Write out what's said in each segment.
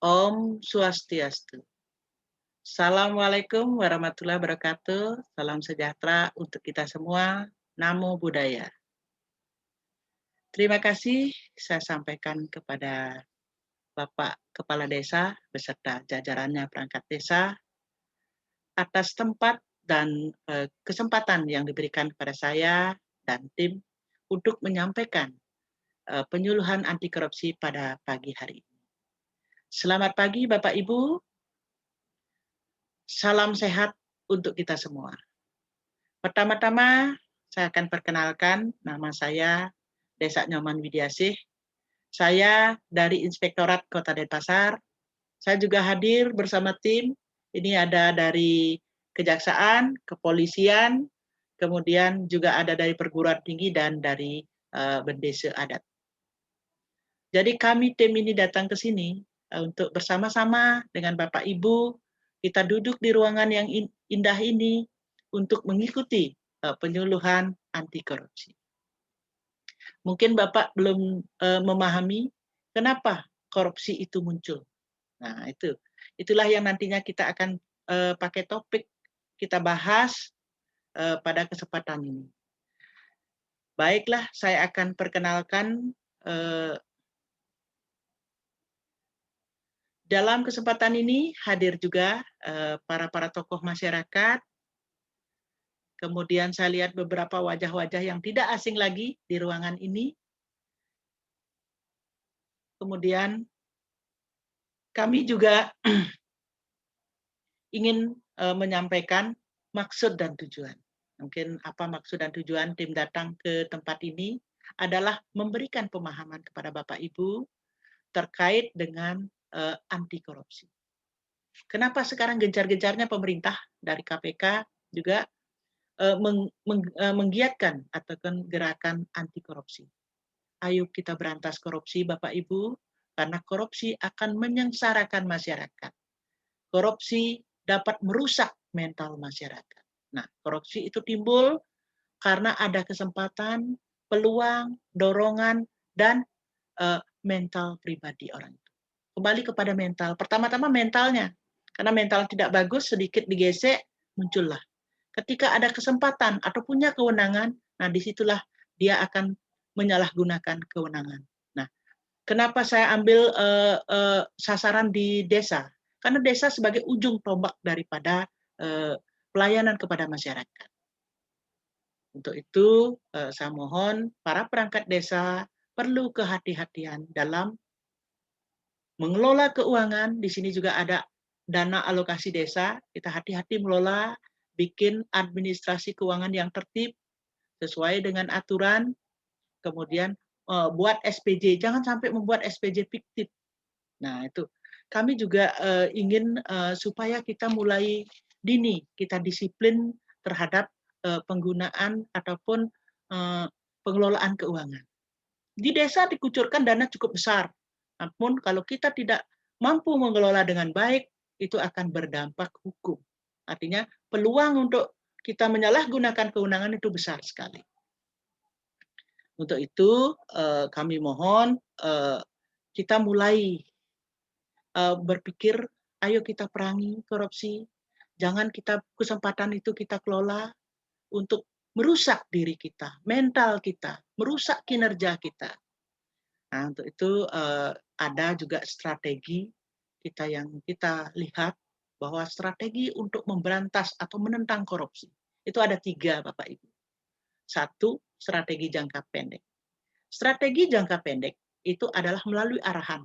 Om Swastiastu. Assalamualaikum warahmatullahi wabarakatuh. Salam sejahtera untuk kita semua. Namo Buddhaya. Terima kasih saya sampaikan kepada Bapak Kepala Desa beserta jajarannya perangkat desa atas tempat dan kesempatan yang diberikan kepada saya dan tim untuk menyampaikan penyuluhan anti korupsi pada pagi hari ini. Selamat pagi Bapak Ibu. Salam sehat untuk kita semua. Pertama-tama, saya akan perkenalkan nama saya Desa Nyoman Widiasih. Saya dari Inspektorat Kota Denpasar. Saya juga hadir bersama tim. Ini ada dari Kejaksaan, Kepolisian, kemudian juga ada dari perguruan tinggi dan dari Bendesa Adat. Jadi kami tim ini datang ke sini untuk bersama-sama dengan Bapak Ibu, kita duduk di ruangan yang indah ini untuk mengikuti penyuluhan anti korupsi. Mungkin Bapak belum memahami kenapa korupsi itu muncul. Nah, itulah yang nantinya kita akan pakai topik kita bahas pada kesempatan ini. Baiklah, saya akan perkenalkan dalam kesempatan ini hadir juga para tokoh masyarakat. Kemudian saya lihat beberapa wajah-wajah yang tidak asing lagi di ruangan ini. Kemudian kami juga ingin menyampaikan maksud dan tujuan. Mungkin apa maksud dan tujuan tim datang ke tempat ini adalah memberikan pemahaman kepada Bapak Ibu terkait dengan anti korupsi. Kenapa sekarang gencar-gencarnya pemerintah dari KPK juga menggiatkan atau gerakan anti korupsi. Ayo kita berantas korupsi Bapak Ibu, karena korupsi akan menyengsarakan masyarakat. Korupsi dapat merusak mental masyarakat. Nah, korupsi itu timbul karena ada kesempatan, peluang, dorongan, dan mental pribadi orang itu. Kembali kepada mental. Pertama-tama mentalnya. Karena mental tidak bagus, sedikit digesek, muncullah. Ketika ada kesempatan atau punya kewenangan, nah disitulah dia akan menyalahgunakan kewenangan. Nah, kenapa saya ambil sasaran di desa? Karena desa sebagai ujung tombak daripada pelayanan kepada masyarakat. Untuk itu, saya mohon para perangkat desa perlu kehati-hatian dalam mengelola keuangan. Di sini juga ada dana alokasi desa, kita hati-hati mengelola, bikin administrasi keuangan yang tertib, sesuai dengan aturan, kemudian buat SPJ, jangan sampai membuat SPJ fiktif. Nah, itu kami juga ingin supaya kita mulai dini, kita disiplin terhadap penggunaan ataupun pengelolaan keuangan. Di desa dikucurkan dana cukup besar, namun kalau kita tidak mampu mengelola dengan baik, itu akan berdampak hukum. Artinya peluang untuk kita menyalahgunakan kewenangan itu besar sekali. Untuk itu kami mohon kita mulai berpikir, ayo kita perangi korupsi, jangan kita kesempatan itu kita kelola untuk merusak diri kita, mental kita, merusak kinerja kita. Nah, untuk itu ada juga strategi kita yang kita lihat bahwa strategi untuk memberantas atau menentang korupsi itu ada 3, Bapak Ibu. 1, strategi jangka pendek. Strategi jangka pendek itu adalah melalui arahan.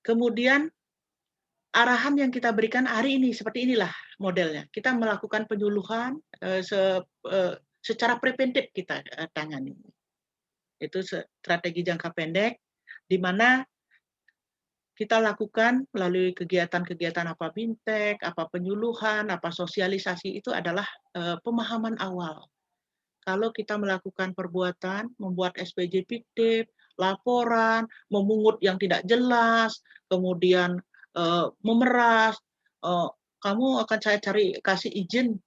Kemudian arahan yang kita berikan hari ini seperti inilah modelnya. Kita melakukan penyuluhan secara preventif kita tangani. Itu strategi jangka pendek di mana kita lakukan melalui kegiatan-kegiatan apa bintek, apa penyuluhan, apa sosialisasi itu adalah pemahaman awal. Kalau kita melakukan perbuatan, membuat SPJ fiktif, laporan, memungut yang tidak jelas, kemudian memeras, kamu akan saya kasih izin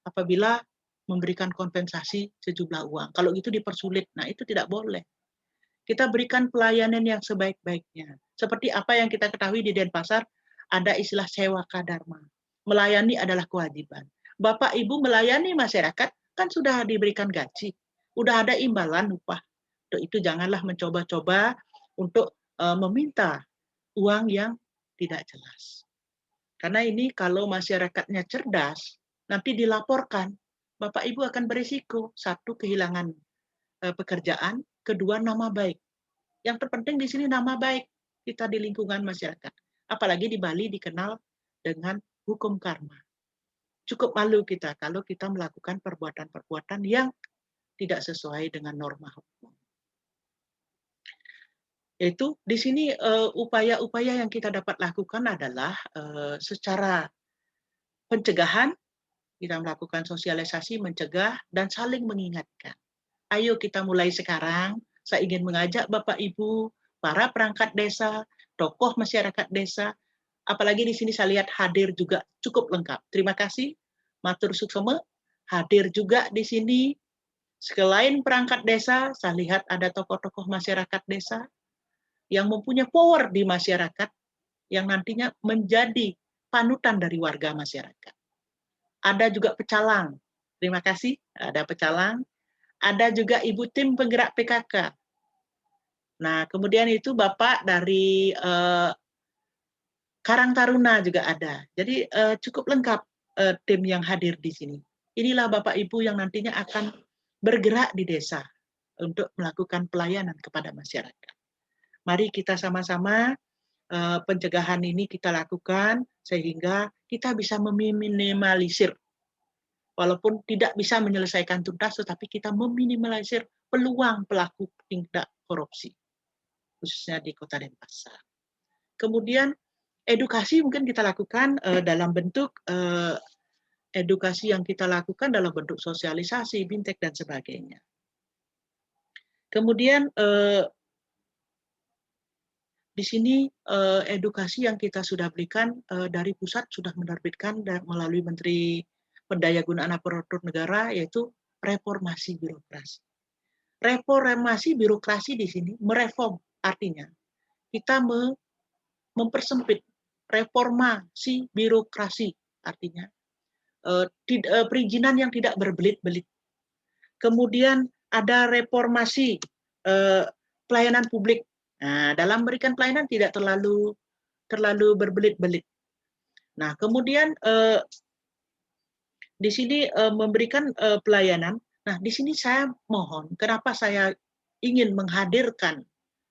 apabila memberikan kompensasi sejumlah uang. Kalau itu dipersulit, nah itu tidak boleh. Kita berikan pelayanan yang sebaik-baiknya. Seperti apa yang kita ketahui di Denpasar, ada istilah sewaka dharma. Melayani adalah kewajiban. Bapak Ibu melayani masyarakat kan sudah diberikan gaji, udah ada imbalan upah. Untuk itu janganlah mencoba-coba untuk meminta uang yang tidak jelas. Karena ini kalau masyarakatnya cerdas, nanti dilaporkan, Bapak Ibu akan berisiko, satu kehilangan pekerjaan, kedua nama baik. Yang terpenting di sini nama baik kita di lingkungan masyarakat. Apalagi di Bali dikenal dengan hukum karma. Cukup malu kita kalau kita melakukan perbuatan-perbuatan yang tidak sesuai dengan norma hukum. Yaitu di sini upaya-upaya yang kita dapat lakukan adalah secara pencegahan, kita melakukan sosialisasi, mencegah, dan saling mengingatkan. Ayo kita mulai sekarang. Saya ingin mengajak Bapak Ibu, para perangkat desa, tokoh masyarakat desa, apalagi di sini saya lihat hadir juga cukup lengkap. Terima kasih, Matur Suksome, hadir juga di sini. Selain perangkat desa, saya lihat ada tokoh-tokoh masyarakat desa yang mempunyai power di masyarakat, yang nantinya menjadi panutan dari warga masyarakat. Ada juga pecalang. Terima kasih, ada pecalang. Ada juga Ibu Tim Penggerak PKK. Nah, kemudian itu Bapak dari Karang Taruna juga ada. Jadi cukup lengkap tim yang hadir di sini. Inilah Bapak Ibu yang nantinya akan bergerak di desa untuk melakukan pelayanan kepada masyarakat. Mari kita sama-sama pencegahan ini kita lakukan sehingga kita bisa meminimalisir, walaupun tidak bisa menyelesaikan tuntas, tetapi kita meminimalisir peluang pelaku tindak korupsi, khususnya di Kota Denpasar. Kemudian edukasi mungkin kita lakukan dalam bentuk edukasi yang kita lakukan dalam bentuk sosialisasi, bintek, dan sebagainya. Kemudian di sini edukasi yang kita sudah berikan dari pusat sudah menerbitkan melalui Menteri Pendayagunaan Aparatur Negara, yaitu reformasi birokrasi. Reformasi birokrasi di sini mereform, artinya kita mempersempit reformasi birokrasi, artinya perizinan yang tidak berbelit-belit. Kemudian ada reformasi pelayanan publik. Nah, dalam memberikan pelayanan tidak terlalu berbelit-belit. Nah, kemudian di sini memberikan pelayanan. Nah, di sini saya mohon, kenapa saya ingin menghadirkan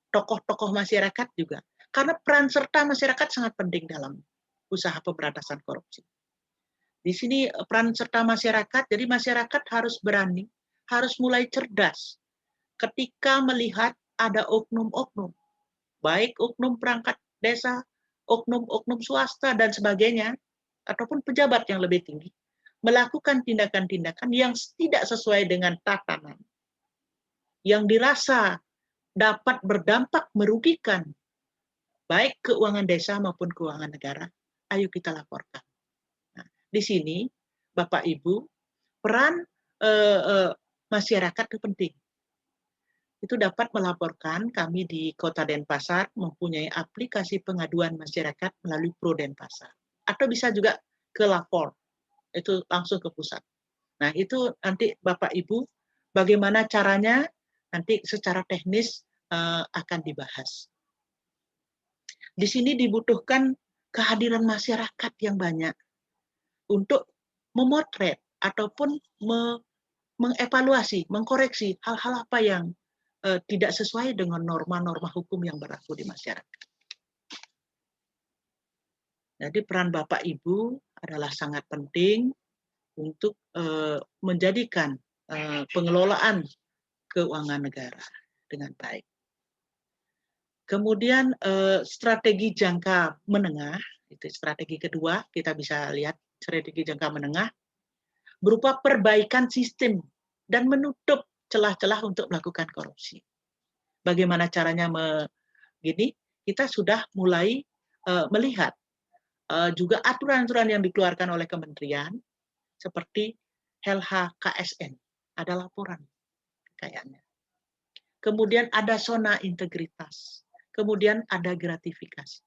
tokoh-tokoh masyarakat juga, karena peran serta masyarakat sangat penting dalam usaha pemberantasan korupsi. Di sini peran serta masyarakat, jadi masyarakat harus berani, harus mulai cerdas ketika melihat ada oknum-oknum, baik oknum perangkat desa, oknum-oknum swasta, dan sebagainya, ataupun pejabat yang lebih tinggi, melakukan tindakan-tindakan yang tidak sesuai dengan tatanan, yang dirasa dapat berdampak merugikan baik keuangan desa maupun keuangan negara, ayo kita laporkan. Nah, di sini, Bapak Ibu, peran masyarakat itu penting. Itu dapat melaporkan, kami di Kota Denpasar mempunyai aplikasi pengaduan masyarakat melalui Pro Denpasar. Atau bisa juga ke lapor, itu langsung ke pusat. Nah, itu nanti Bapak Ibu, bagaimana caranya, nanti secara teknis akan dibahas. Di sini dibutuhkan kehadiran masyarakat yang banyak untuk memotret ataupun mengevaluasi, mengkoreksi hal-hal apa yang tidak sesuai dengan norma-norma hukum yang berlaku di masyarakat. Jadi peran Bapak Ibu adalah sangat penting untuk menjadikan pengelolaan keuangan negara dengan baik. Kemudian strategi jangka menengah, itu strategi kedua, kita bisa lihat strategi jangka menengah, berupa perbaikan sistem dan menutup celah-celah untuk melakukan korupsi. Bagaimana caranya begini? Kita sudah mulai melihat juga aturan-aturan yang dikeluarkan oleh kementerian, seperti LHKSN, ada laporan kayaknya. kemudian ada zona integritas, kemudian ada gratifikasi.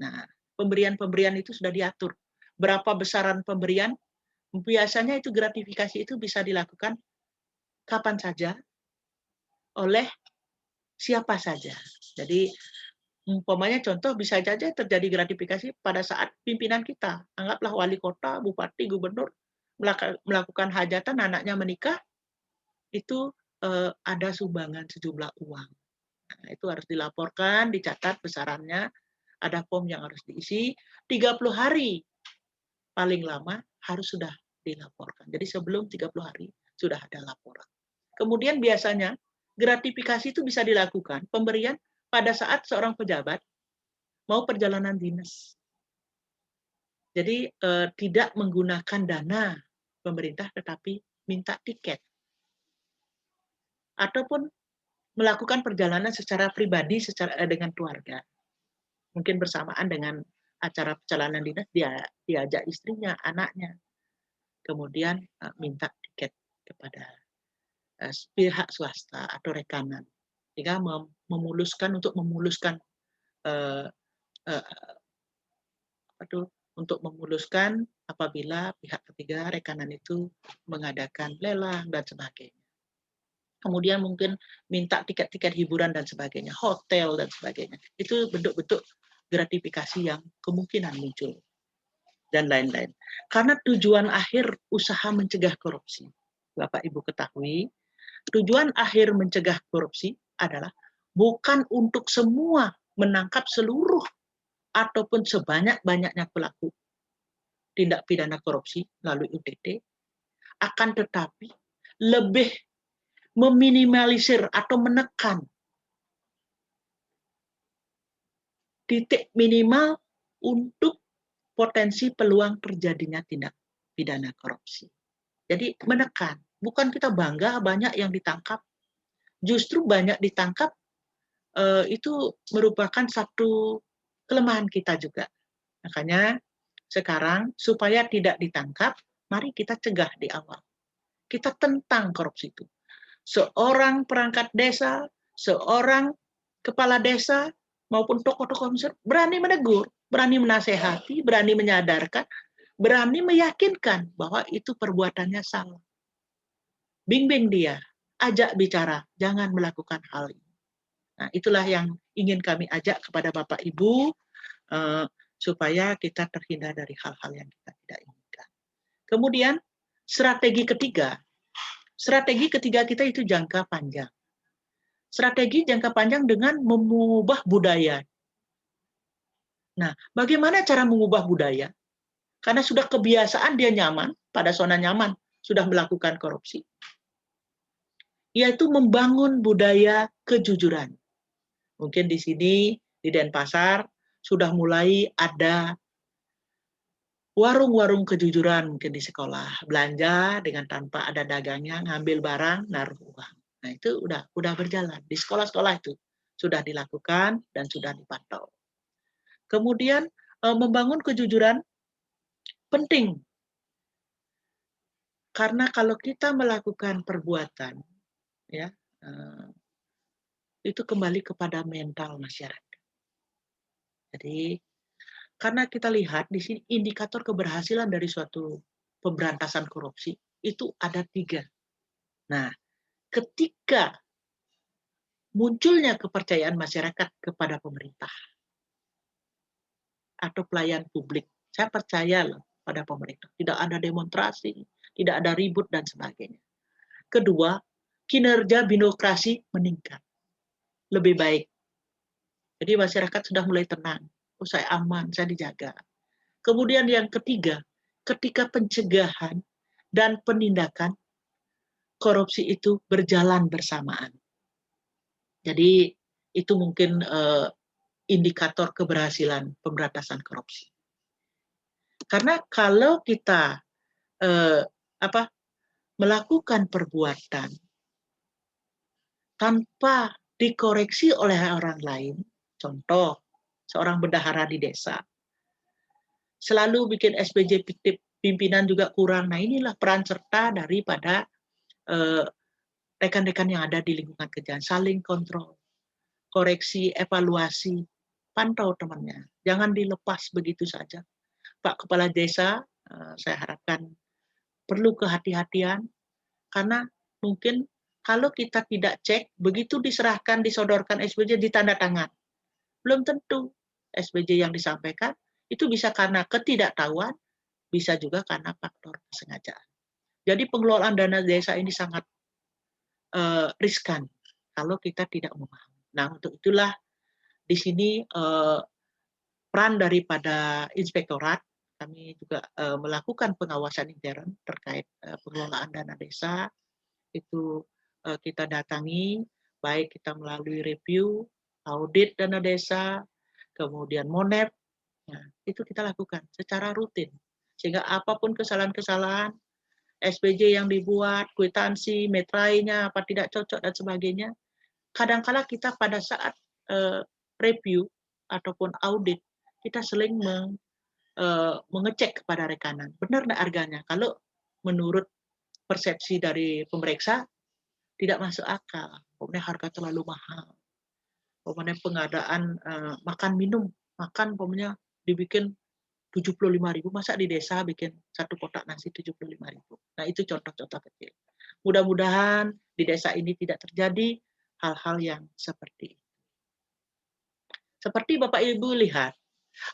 Nah, pemberian-pemberian itu sudah diatur. Berapa besaran pemberian? Biasanya itu gratifikasi itu bisa dilakukan kapan saja, oleh siapa saja. Jadi, umpamanya contoh bisa saja terjadi gratifikasi pada saat pimpinan kita. Anggaplah wali kota, bupati, gubernur melakukan hajatan, anaknya menikah, itu ada sumbangan sejumlah uang. Nah, itu harus dilaporkan, dicatat besarannya, ada form yang harus diisi, 30 hari paling lama harus sudah dilaporkan. Jadi sebelum 30 hari sudah ada laporan. Kemudian biasanya gratifikasi itu bisa dilakukan, pemberian pada saat seorang pejabat mau perjalanan dinas. Jadi tidak menggunakan dana pemerintah tetapi minta tiket. Ataupun melakukan perjalanan secara pribadi dengan keluarga. Mungkin bersamaan dengan acara perjalanan dinas, dia diajak istrinya, anaknya. Kemudian minta tiket kepada pihak swasta atau rekanan. Sehingga untuk memuluskan apabila pihak ketiga rekanan itu mengadakan lelang dan sebagainya. Kemudian mungkin minta tiket-tiket hiburan dan sebagainya, hotel dan sebagainya. Itu bentuk-bentuk gratifikasi yang kemungkinan muncul dan lain-lain. Karena tujuan akhir usaha mencegah korupsi, Bapak Ibu ketahui, tujuan akhir mencegah korupsi adalah bukan untuk semua menangkap seluruh ataupun sebanyak-banyaknya pelaku tindak pidana korupsi melalui UTT, akan tetapi lebih meminimalisir atau menekan titik minimal untuk potensi peluang terjadinya tindak pidana korupsi. Jadi menekan, bukan kita bangga banyak yang ditangkap, justru banyak ditangkap itu merupakan satu kelemahan kita juga. Makanya sekarang supaya tidak ditangkap, mari kita cegah di awal. Kita tentang korupsi itu. Seorang perangkat desa, seorang kepala desa, maupun tokoh-tokoh besar berani menegur, berani menasehati, berani menyadarkan, berani meyakinkan bahwa itu perbuatannya salah. Bimbing dia, ajak bicara, jangan melakukan hal ini. Nah, itulah yang ingin kami ajak kepada Bapak Ibu, supaya kita terhindar dari hal-hal yang kita tidak inginkan. Kemudian, strategi ketiga kita itu jangka panjang. Strategi jangka panjang dengan mengubah budaya. Nah, bagaimana cara mengubah budaya? Karena sudah kebiasaan dia nyaman, pada zona nyaman, sudah melakukan korupsi. Yaitu membangun budaya kejujuran. Mungkin di sini, di Denpasar, sudah mulai ada warung-warung kejujuran mungkin di sekolah. Belanja dengan tanpa ada dagangnya, ngambil barang, naruh uang. Nah, itu udah berjalan. Di sekolah-sekolah itu sudah dilakukan dan sudah dipantau. Kemudian membangun kejujuran penting. Karena kalau kita melakukan perbuatan, ya, itu kembali kepada mental masyarakat. Jadi, karena kita lihat di sini indikator keberhasilan dari suatu pemberantasan korupsi itu ada 3. Nah, ketika munculnya kepercayaan masyarakat kepada pemerintah atau pelayan publik, saya percaya loh pada pemerintah. Tidak ada demonstrasi, tidak ada ribut dan sebagainya. Kedua, kinerja birokrasi meningkat, lebih baik. Jadi masyarakat sudah mulai tenang. Oh, saya aman, saya dijaga. Kemudian yang ketiga, ketika pencegahan dan penindakan korupsi itu berjalan bersamaan. Jadi itu mungkin indikator keberhasilan pemberantasan korupsi. Karena kalau kita melakukan perbuatan tanpa dikoreksi oleh orang lain, contoh seorang bendahara di desa, selalu bikin SPJ fiktif, pimpinan juga kurang. Nah, inilah peran serta daripada rekan-rekan yang ada di lingkungan kerjaan, saling kontrol, koreksi, evaluasi, pantau temannya. Jangan dilepas begitu saja. Pak Kepala Desa, saya harapkan perlu kehati-hatian, karena mungkin kalau kita tidak cek, begitu diserahkan, disodorkan SBJ, ditanda tangan. Belum tentu SBJ yang disampaikan, itu bisa karena ketidaktahuan, bisa juga karena faktor kesengajaan. Jadi pengelolaan dana desa ini sangat riskan kalau kita tidak memahami. Nah, untuk itulah di sini peran daripada inspektorat, kami juga melakukan pengawasan intern terkait pengelolaan dana desa. Itu kita datangi, baik kita melalui review, audit dana desa, kemudian monep, nah, itu kita lakukan secara rutin. Sehingga apapun kesalahan-kesalahan, SPJ yang dibuat, kwitansi, metrainya, apa tidak cocok, dan sebagainya, kadang-kala kita pada saat review ataupun audit, kita seling mengecek kepada rekanan, benar nggak harganya? Kalau menurut persepsi dari pemeriksa, tidak masuk akal, pokoknya harga terlalu mahal, pokoknya pengadaan makan minum, makan pokoknya dibikin 75.000, masa di desa bikin satu kotak nasi 75.000. Nah, itu contoh-contoh kecil. Mudah-mudahan di desa ini tidak terjadi hal-hal yang seperti itu. Seperti Bapak Ibu lihat,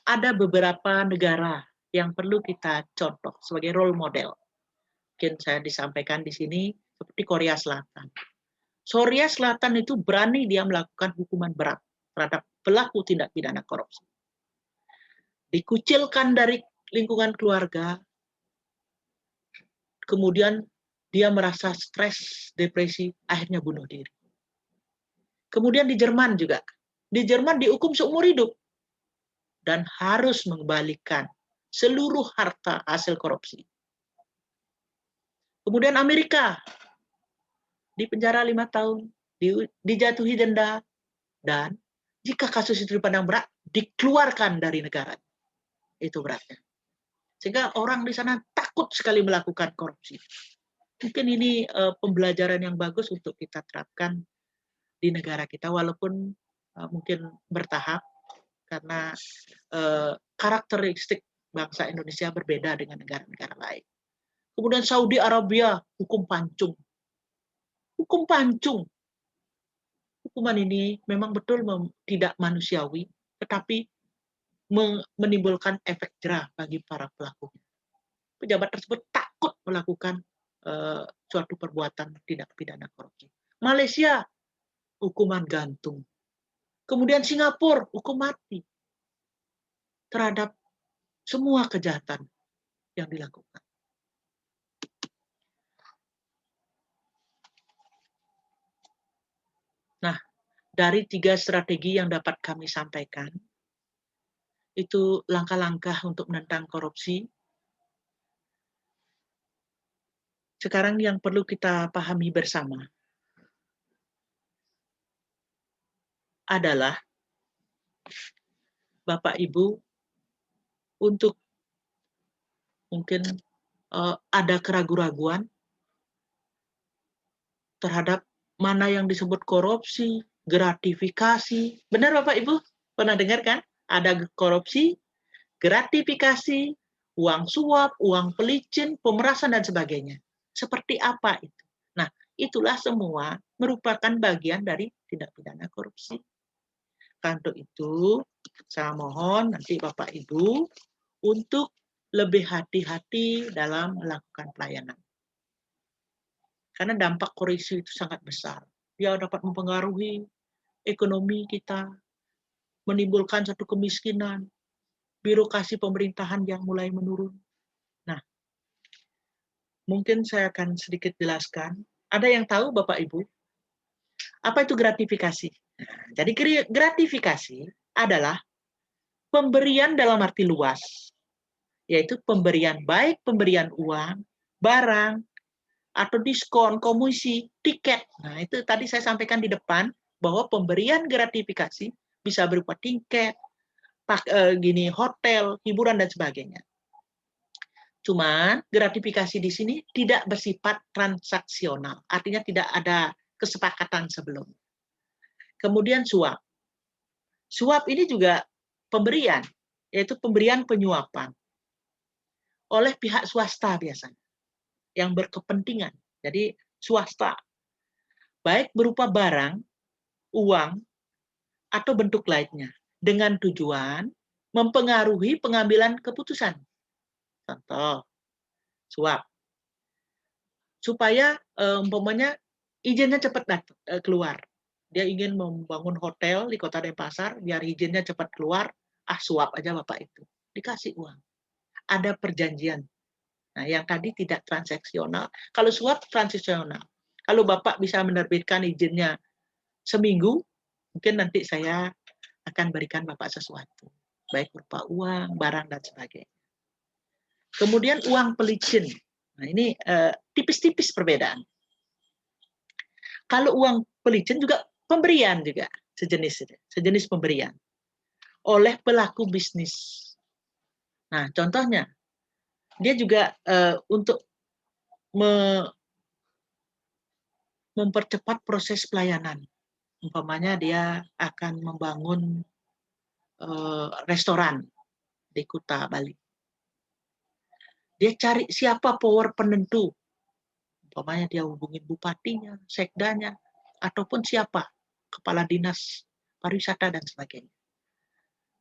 ada beberapa negara yang perlu kita contoh sebagai role model. Mungkin saya disampaikan di sini seperti Korea Selatan. Korea Selatan itu berani dia melakukan hukuman berat terhadap pelaku tindak pidana korupsi. Dikucilkan dari lingkungan keluarga, kemudian dia merasa stres, depresi, akhirnya bunuh diri. Kemudian di Jerman juga. Di Jerman dihukum seumur hidup dan harus mengembalikan seluruh harta hasil korupsi. Kemudian Amerika, di penjara 5 tahun, dijatuhi denda, dan jika kasus itu dipandang berat, dikeluarkan dari negara. Itu beratnya. Sehingga orang di sana takut sekali melakukan korupsi. Mungkin ini pembelajaran yang bagus untuk kita terapkan di negara kita, walaupun mungkin bertahap, karena karakteristik bangsa Indonesia berbeda dengan negara-negara lain. Kemudian Saudi Arabia, hukum pancung. Hukum pancung. Hukuman ini memang betul tidak manusiawi, tetapi menimbulkan efek jerah bagi para pelaku. Pejabat tersebut takut melakukan suatu perbuatan tindak pidana korupsi. Malaysia, hukuman gantung. Kemudian Singapura, hukum mati terhadap semua kejahatan yang dilakukan. Nah, dari 3 strategi yang dapat kami sampaikan, itu langkah-langkah untuk menentang korupsi. Sekarang yang perlu kita pahami bersama adalah Bapak Ibu, untuk mungkin ada keraguan-raguan terhadap mana yang disebut korupsi, gratifikasi. Benar Bapak Ibu? Pernah dengar kan? Ada korupsi, gratifikasi, uang suap, uang pelicin, pemerasan, dan sebagainya. Seperti apa itu? Nah, itulah semua merupakan bagian dari tindak pidana korupsi. Untuk itu, saya mohon nanti Bapak Ibu untuk lebih hati-hati dalam melakukan pelayanan. Karena dampak korupsi itu sangat besar. Dia dapat mempengaruhi ekonomi kita, menimbulkan satu kemiskinan, birokrasi pemerintahan yang mulai menurun. Nah, mungkin saya akan sedikit jelaskan. Ada yang tahu Bapak Ibu, apa itu gratifikasi? Nah, jadi gratifikasi adalah pemberian dalam arti luas, yaitu pemberian baik pemberian uang, barang, atau diskon, komisi, tiket. Nah, itu tadi saya sampaikan di depan bahwa pemberian gratifikasi bisa berupa tiket, hotel, hiburan, dan sebagainya. Cuman gratifikasi di sini tidak bersifat transaksional, artinya tidak ada kesepakatan sebelum. Kemudian suap. Suap ini juga pemberian, yaitu pemberian penyuapan oleh pihak swasta biasanya, yang berkepentingan. Jadi swasta, baik berupa barang, uang, atau bentuk lainnya, dengan tujuan mempengaruhi pengambilan keputusan. Contoh, suap. Supaya umpamanya izinnya cepat keluar. Dia ingin membangun hotel di Kota Denpasar, biar izinnya cepat keluar, suap aja Bapak itu. Dikasih uang. Ada perjanjian. Nah, yang tadi tidak transaksional. Kalau suap transaksional. Kalau Bapak bisa menerbitkan izinnya seminggu, mungkin nanti saya akan berikan Bapak sesuatu. Baik berupa uang, barang, dan sebagainya. Kemudian uang pelicin. Nah, ini tipis-tipis perbedaan. Kalau uang pelicin juga pemberian juga, sejenis pemberian oleh pelaku bisnis. Nah, contohnya, dia juga untuk mempercepat proses pelayanan. Umpamanya dia akan membangun restoran di Kuta, Bali. Dia cari siapa power penentu. Umpamanya dia hubungin bupatinya, sekdanya, ataupun siapa, kepala dinas pariwisata dan sebagainya.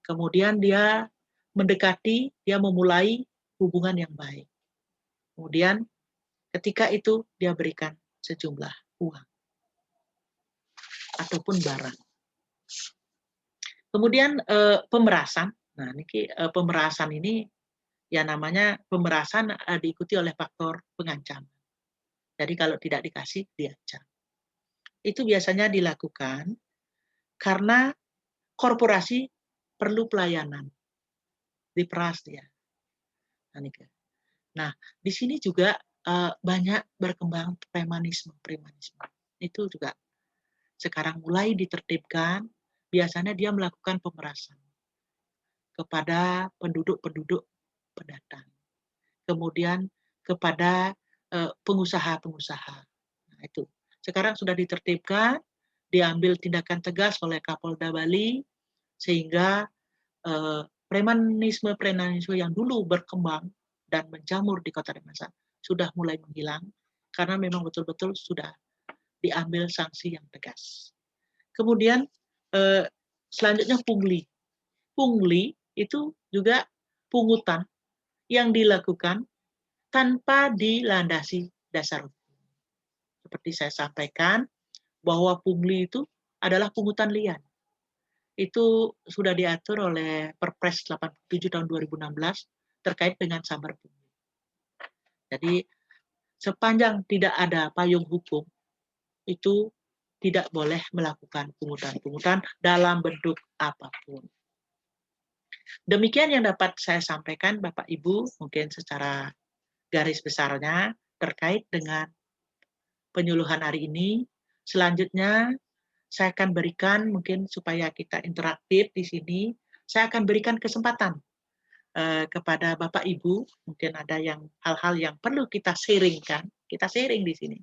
Kemudian dia mendekati, dia memulai hubungan yang baik. Kemudian ketika itu dia berikan sejumlah uang ataupun barang. Kemudian pemerasan. Nah, ini pemerasan ini ya namanya pemerasan diikuti oleh faktor pengancaman. Jadi kalau tidak dikasih diancam. Itu biasanya dilakukan karena korporasi perlu pelayanan. Diperas dia. Nah, di sini juga banyak berkembang premanisme. Itu juga sekarang mulai ditertibkan, biasanya dia melakukan pemerasan kepada penduduk-penduduk pendatang. Kemudian kepada pengusaha-pengusaha. Nah, itu. Sekarang sudah ditertibkan, diambil tindakan tegas oleh Kapolda Bali, sehingga premanisme yang dulu berkembang dan menjamur di Kota Denpasar sudah mulai menghilang, karena memang betul-betul sudah diambil sanksi yang tegas. Kemudian selanjutnya pungli. Pungli itu juga pungutan yang dilakukan tanpa dilandasi dasar hukum. Seperti saya sampaikan, bahwa pungli itu adalah pungutan liar. Itu sudah diatur oleh Perpres 87 tahun 2016 terkait dengan sambar pungli. Jadi sepanjang tidak ada payung hukum, itu tidak boleh melakukan pungutan-pungutan dalam bentuk apapun. Demikian yang dapat saya sampaikan Bapak Ibu, mungkin secara garis besarnya terkait dengan penyuluhan hari ini. Selanjutnya saya akan berikan, mungkin supaya kita interaktif di sini, saya akan berikan kesempatan kepada Bapak Ibu, mungkin ada yang hal-hal yang perlu kita sharingkan, kita sharing di sini.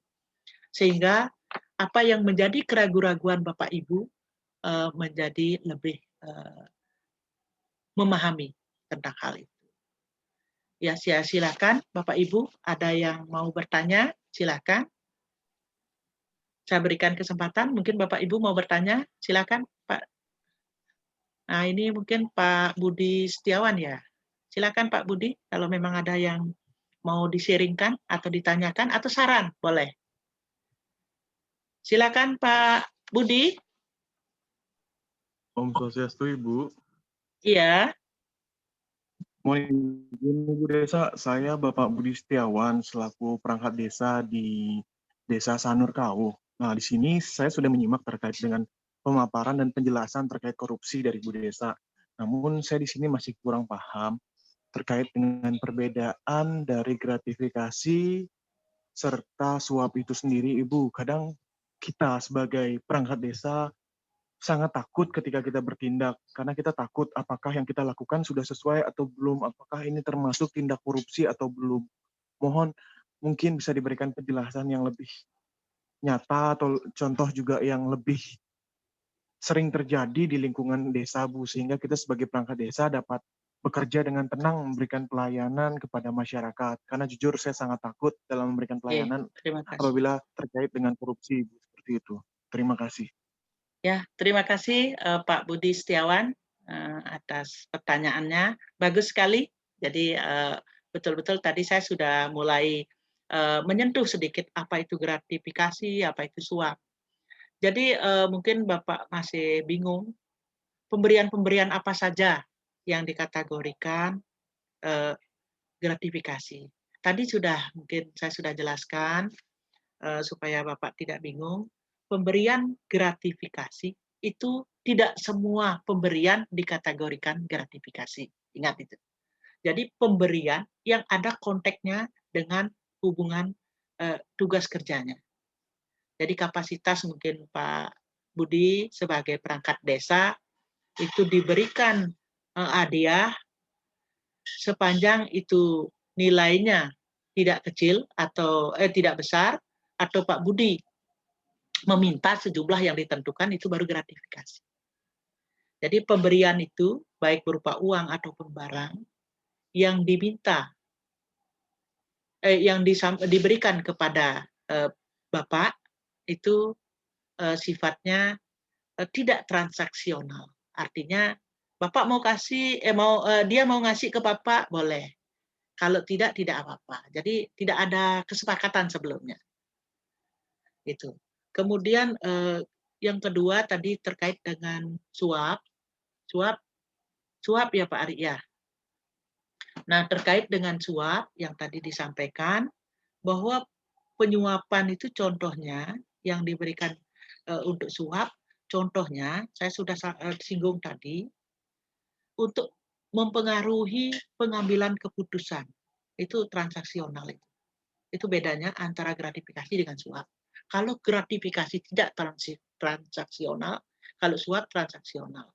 Sehingga apa yang menjadi keraguan-raguan Bapak Ibu menjadi lebih memahami tentang hal itu. Ya, silakan Bapak Ibu, ada yang mau bertanya, silakan. Saya berikan kesempatan, mungkin Bapak Ibu mau bertanya, silakan Pak. Nah, ini mungkin Pak Budi Setiawan ya. Silakan Pak Budi, kalau memang ada yang mau di-sharingkan atau ditanyakan atau saran, boleh. Silakan Pak Budi. Om Swastiastu Ibu. Iya. Mohon izin Ibu Desa, saya Bapak Budi Setiawan selaku perangkat desa di Desa Sanur Kauh. Nah, di sini saya sudah menyimak terkait dengan pemaparan dan penjelasan terkait korupsi dari Ibu Desa. Namun saya di sini masih kurang paham terkait dengan perbedaan dari gratifikasi serta suap itu sendiri, Ibu. Kadang kita sebagai perangkat desa sangat takut ketika kita bertindak, karena kita takut apakah yang kita lakukan sudah sesuai atau belum, apakah ini termasuk tindak korupsi atau belum. Mohon mungkin bisa diberikan penjelasan yang lebih nyata atau contoh juga yang lebih sering terjadi di lingkungan desa, Bu, sehingga kita sebagai perangkat desa dapat bekerja dengan tenang memberikan pelayanan kepada masyarakat. Karena jujur saya sangat takut dalam memberikan Oke, pelayanan terima kasih. apabila terkait dengan korupsi, Bu, seperti itu. Terima kasih. Ya, terima kasih Pak Budi Setiawan atas pertanyaannya. Bagus sekali. Jadi betul-betul tadi saya sudah mulai menyentuh sedikit apa itu gratifikasi, apa itu suap. Jadi mungkin Bapak masih bingung pemberian-pemberian apa saja yang dikategorikan eh, gratifikasi. Tadi mungkin saya sudah jelaskan supaya Bapak tidak bingung. Pemberian gratifikasi itu tidak semua pemberian dikategorikan gratifikasi. Ingat itu. Jadi pemberian yang ada konteksnya dengan hubungan tugas kerjanya. Jadi kapasitas mungkin Pak Budi sebagai perangkat desa itu diberikan hadiah sepanjang itu nilainya tidak kecil atau tidak besar, atau Pak Budi meminta sejumlah yang ditentukan, itu baru gratifikasi. Jadi pemberian itu baik berupa uang ataupun barang yang diminta yang diberikan kepada Bapak itu sifatnya tidak transaksional. Artinya Bapak mau kasih dia mau ngasih ke Bapak boleh. Kalau tidak apa-apa. Jadi tidak ada kesepakatan sebelumnya. Itu. Kemudian yang kedua tadi terkait dengan suap. Suap ya Pak Ari ya. Nah, terkait dengan suap yang tadi disampaikan bahwa penyuapan itu contohnya yang diberikan untuk suap, contohnya saya sudah singgung tadi untuk mempengaruhi pengambilan keputusan. Itu transaksional itu. Itu bedanya antara gratifikasi dengan suap. Kalau gratifikasi tidak transaksional, kalau suap transaksional.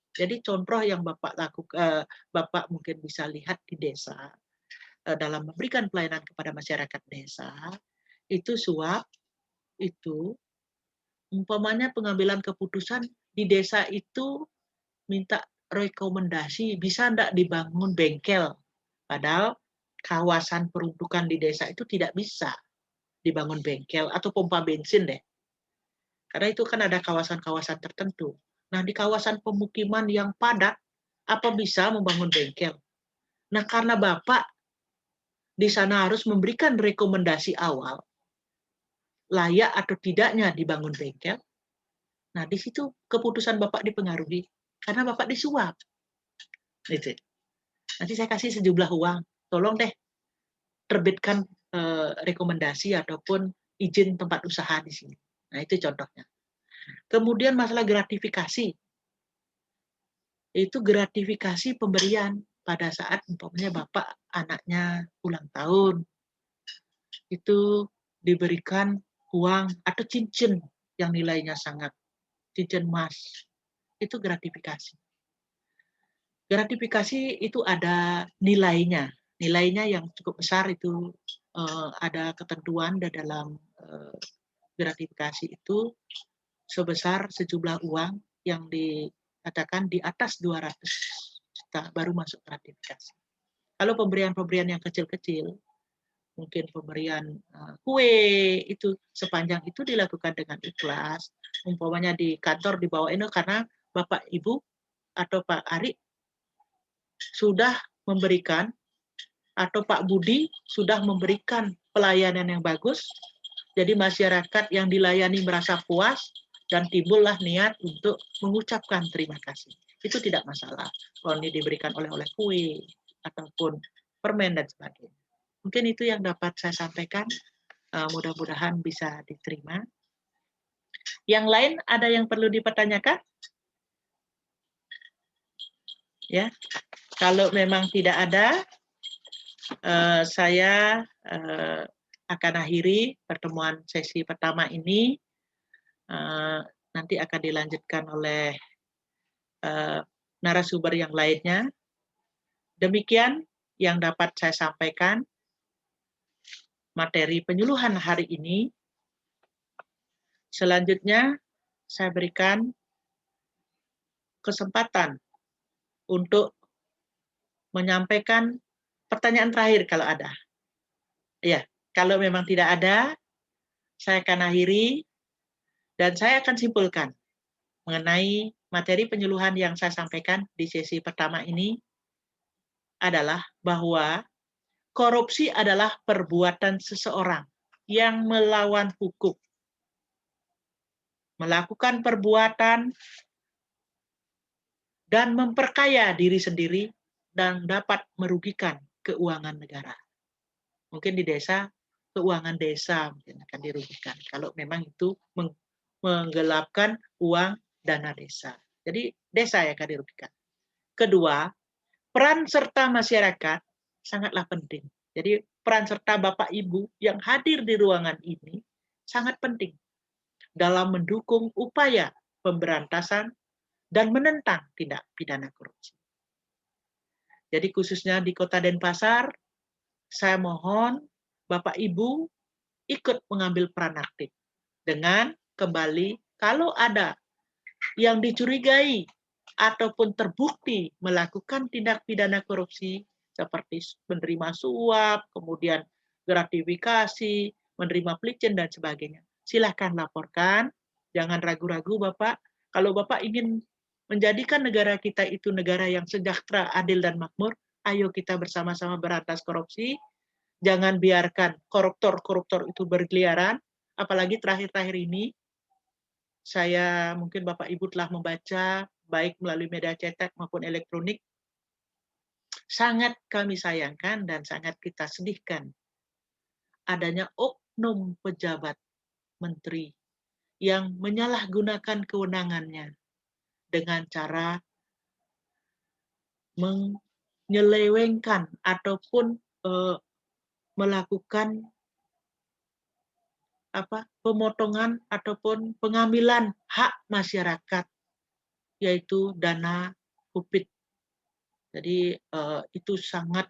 Jadi contoh yang Bapak lakukan, Bapak mungkin bisa lihat di desa dalam memberikan pelayanan kepada masyarakat desa, itu suap itu umpamanya pengambilan keputusan di desa itu minta rekomendasi bisa enggak dibangun bengkel. Padahal kawasan peruntukan di desa itu tidak bisa dibangun bengkel atau pompa bensin deh. Karena itu kan ada kawasan-kawasan tertentu. Nah, di kawasan pemukiman yang padat, apa bisa membangun bengkel? Nah, karena Bapak di sana harus memberikan rekomendasi awal, layak atau tidaknya dibangun bengkel, nah di situ keputusan Bapak dipengaruhi, karena Bapak disuap. Gitu. Nanti saya kasih sejumlah uang, tolong deh terbitkan rekomendasi ataupun izin tempat usaha di sini. Nah, itu contohnya. Kemudian masalah gratifikasi. Itu gratifikasi pemberian pada saat umpamanya Bapak anaknya ulang tahun. Itu diberikan uang atau cincin yang nilainya sangat, cincin emas. Itu gratifikasi. Gratifikasi itu ada nilainya. Nilainya yang cukup besar itu ada ketentuan di dalam gratifikasi itu sebesar sejumlah uang yang dikatakan di atas 200 juta baru masuk gratifikasi. Kalau pemberian-pemberian yang kecil-kecil, mungkin pemberian kue itu sepanjang itu dilakukan dengan ikhlas, umpamanya di kantor dibawain karena Bapak Ibu atau Pak Ari sudah memberikan atau Pak Budi sudah memberikan pelayanan yang bagus, jadi masyarakat yang dilayani merasa puas dan timbullah niat untuk mengucapkan terima kasih. Itu tidak masalah. Kalau ini diberikan oleh kue ataupun permen dan sebagainya. Mungkin itu yang dapat saya sampaikan. Mudah-mudahan bisa diterima. Yang lain ada yang perlu dipertanyakan? Ya, kalau memang tidak ada, saya akan akhiri pertemuan sesi pertama ini. nanti akan dilanjutkan oleh narasumber yang lainnya. Demikian yang dapat saya sampaikan materi penyuluhan hari ini. Selanjutnya, saya berikan kesempatan untuk menyampaikan pertanyaan terakhir kalau ada. Ya, kalau memang tidak ada, saya akan akhiri dan saya akan simpulkan mengenai materi penyuluhan yang saya sampaikan di sesi pertama ini adalah bahwa korupsi adalah perbuatan seseorang yang melawan hukum, melakukan perbuatan dan memperkaya diri sendiri dan dapat merugikan keuangan negara. Mungkin di desa, keuangan desa mungkin akan dirugikan kalau memang itu menggelapkan uang dana desa. Jadi desa yang akan dirugikan. Kedua, peran serta masyarakat sangatlah penting. Jadi peran serta Bapak Ibu yang hadir di ruangan ini sangat penting dalam mendukung upaya pemberantasan dan menentang tindak pidana korupsi. Jadi khususnya di Kota Denpasar, saya mohon Bapak Ibu ikut mengambil peran aktif dengan kembali kalau ada yang dicurigai ataupun terbukti melakukan tindak pidana korupsi seperti menerima suap, kemudian gratifikasi, menerima pelicin dan sebagainya. Silahkan laporkan, jangan ragu-ragu Bapak. Kalau Bapak ingin menjadikan negara kita itu negara yang sejahtera, adil dan makmur, ayo kita bersama-sama berantas korupsi. Jangan biarkan koruptor-koruptor itu berkeliaran, apalagi terakhir-terakhir ini saya mungkin Bapak Ibu telah membaca baik melalui media cetak maupun elektronik, sangat kami sayangkan dan sangat kita sedihkan adanya oknum pejabat menteri yang menyalahgunakan kewenangannya dengan cara menyelewengkan ataupun melakukan pemotongan ataupun pengambilan hak masyarakat, yaitu dana Kupit. Jadi itu sangat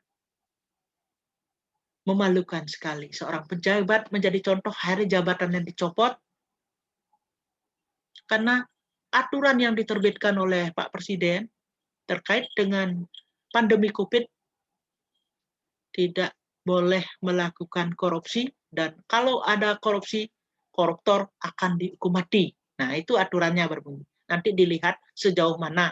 memalukan sekali. Seorang pejabat menjadi contoh, akhirnya jabatannya dicopot karena aturan yang diterbitkan oleh Pak Presiden terkait dengan pandemi Covid tidak boleh melakukan korupsi, dan kalau ada korupsi, koruptor akan dihukum mati. Nah, itu aturannya berbunyi. Nanti dilihat sejauh mana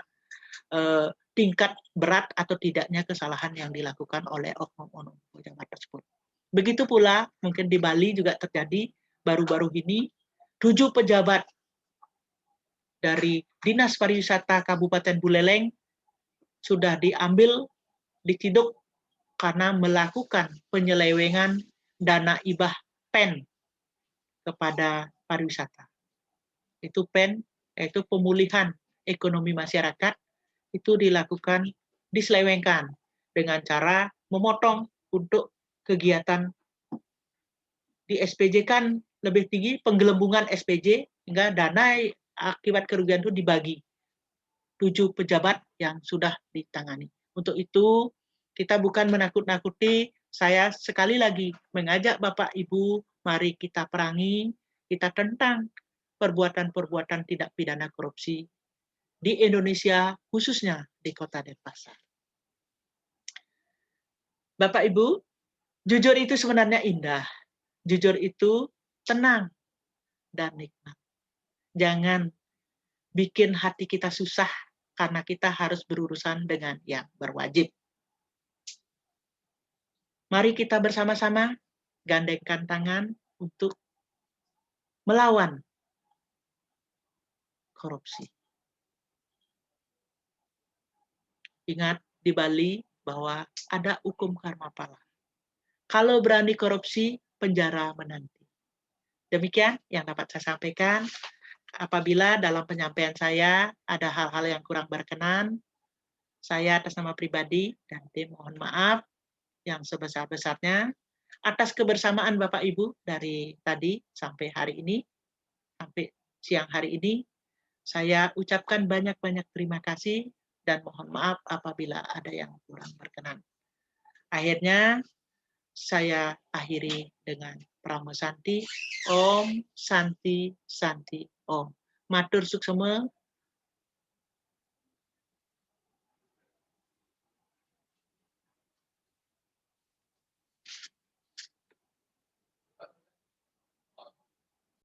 tingkat berat atau tidaknya kesalahan yang dilakukan oleh oknum-oknum pejabat tersebut. Begitu pula mungkin di Bali juga terjadi baru-baru ini 7 pejabat dari Dinas Pariwisata Kabupaten Buleleng sudah diambil, diciduk karena melakukan penyelewengan dana hibah PEN kepada pariwisata. Itu PEN, yaitu pemulihan ekonomi masyarakat, itu dilakukan, diselewengkan dengan cara memotong untuk kegiatan di SPJ kan lebih tinggi, penggelembungan SPJ, hingga dana akibat kerugian itu dibagi 7 pejabat yang sudah ditangani. Untuk itu, kita bukan menakut-nakuti, saya sekali lagi mengajak Bapak Ibu, mari kita perangi, kita tentang perbuatan-perbuatan tindak pidana korupsi di Indonesia, khususnya di Kota Denpasar. Bapak Ibu, jujur itu sebenarnya indah. Jujur itu tenang dan nikmat. Jangan bikin hati kita susah karena kita harus berurusan dengan yang berwajib. Mari kita bersama-sama gandengkan tangan untuk melawan korupsi. Ingat di Bali bahwa ada hukum karma pala. Kalau berani korupsi, penjara menanti. Demikian yang dapat saya sampaikan. Apabila dalam penyampaian saya ada hal-hal yang kurang berkenan, saya atas nama pribadi dan tim mohon maaf yang sebesar-besarnya atas kebersamaan Bapak Ibu dari tadi sampai hari ini, sampai siang hari ini. Saya ucapkan banyak-banyak terima kasih dan mohon maaf apabila ada yang kurang berkenan. Akhirnya, saya akhiri dengan Pramo Santi, Om Santi Santi Om. Matur suksema,